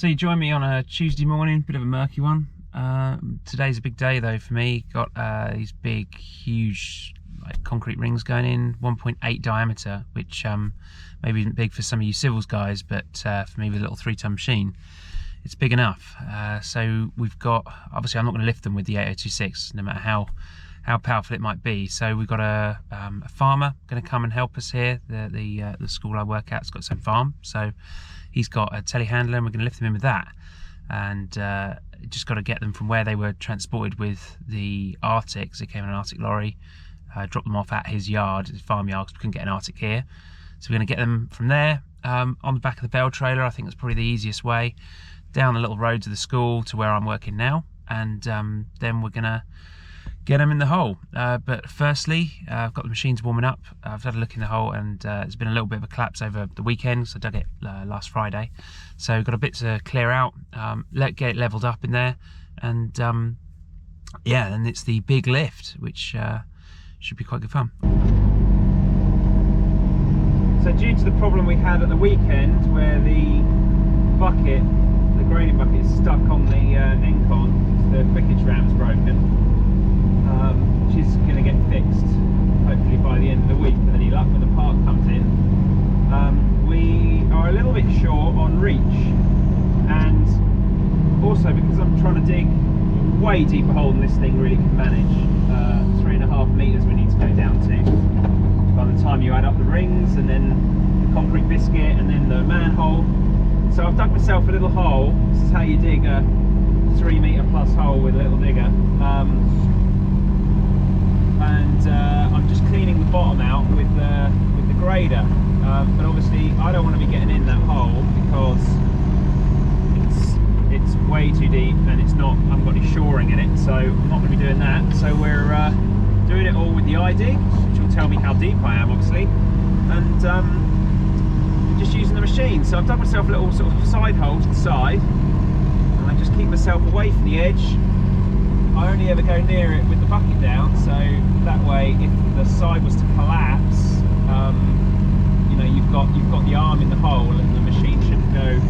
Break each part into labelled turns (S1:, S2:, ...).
S1: So you join me on a Tuesday morning, bit of a murky one. Today's a big day though for me. Got these big, huge concrete rings going in, 1.8 diameter, which maybe isn't big for some of you civils guys, but for me with a little 3-ton machine, it's big enough. So we've got, obviously I'm not going to lift them with the 8026, no matter how powerful it might be. So we've got a farmer going to come and help us here. The school I work at's got its own farm, so he's got a telehandler and we're going to lift them in with that. And just got to get them from where they were transported with the Arctic. So they came in an Arctic lorry, dropped them off at his yard, his farm yard, because we couldn't get an Arctic here. So we're going to get them from there on the back of the bell trailer. I think that's probably the easiest way, down the little road to the school to where I'm working now, and then we're going to get them in the hole. But firstly, I've got the machines warming up. I've had a look in the hole, and there's been a little bit of a collapse over the weekend, so I dug it last Friday. So we've got a bit to clear out, get it leveled up in there, and yeah, and it's the big lift, which should be quite good fun. So due to the problem we had at the weekend, where the grading bucket is stuck on the Engcon, the quickage ram's broken, which is going to get fixed hopefully by the end of the week with any luck when the park comes in. We are a little bit short on reach, and also because I'm trying to dig a way deeper hole than this thing really can manage. 3.5 metres we need to go down to by the time you add up the rings and then the concrete biscuit and then the manhole. So I've dug myself a little hole. This is how you dig a 3-metre plus hole with a little digger. And I'm just cleaning the bottom out with the grader, but obviously I don't want to be getting in that hole because it's way too deep and I haven't got any shoring in it, so I'm not going to be doing that. So we're doing it all with the iDig, which will tell me how deep I am obviously, and just using the machine. So I've done myself a little sort of side hole to the side, and I just keep myself away from the edge. I only ever go near it with the bucket down, so that way if the side was to collapse, you know, you've got the arm in the hole and the machine shouldn't go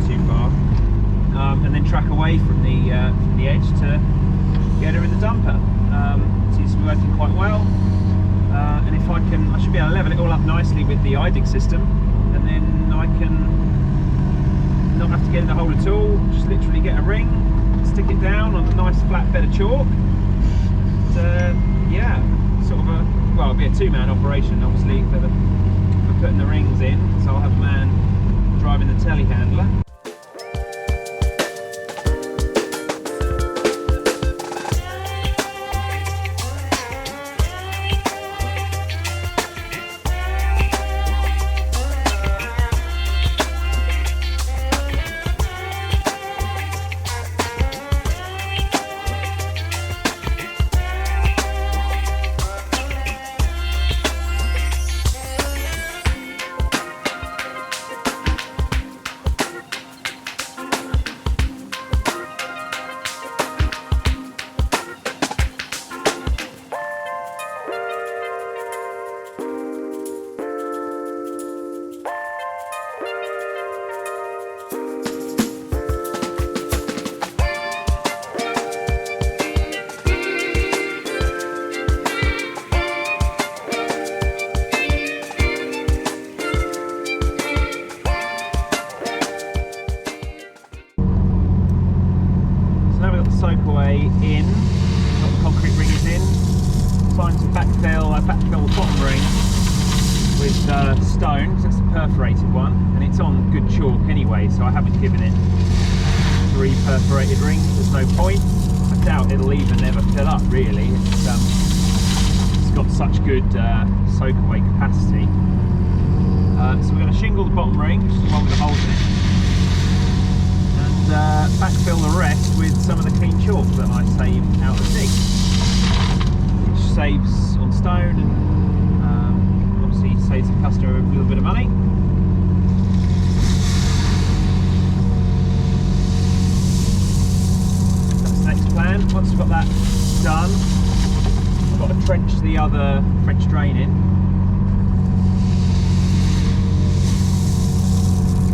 S1: too far, and then track away from the edge to get her in the dumper. Seems to be working quite well, and if I should be able to level it all up nicely with the iDig system, and then I can not have to get in the hole at all, just literally get a ring, stick it down on a nice flat bed of chalk. And, yeah, sort of it'll be a 2-man operation obviously for putting the rings in, so I'll have a man driving the telehandler. Soakaway in, got the concrete ringers in, time to backfill the bottom ring with stone, because that's the perforated one, and it's on good chalk anyway, so I haven't given it 3 perforated rings. There's no point. I doubt it'll even ever fill up really. It's got such good soakaway capacity. So we're going to shingle the bottom ring, which is the one with the holes in it, backfill the rest with some of the clean chalk that I saved out of the dig, which saves on stone and obviously saves the customer a little bit of money. That's the next plan. Once we've got that done, I've got to trench the other French drain in,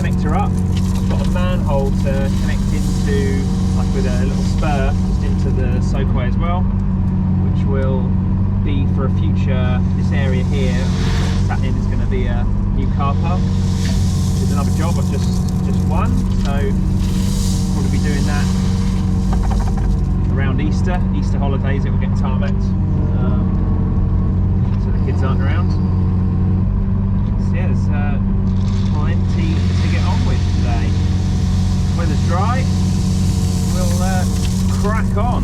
S1: connect tiltrotator up. I've got a manhole to connect into, like with a little spur, just into the soakaway as well, which will be for a future. This area here, sat in, is going to be a new car park. There's another job I've just won, so probably be doing that around Easter holidays. It will get tarmacked, so the kids aren't around. So yeah, there's plenty to get on with today. Weather's dry, we'll crack on.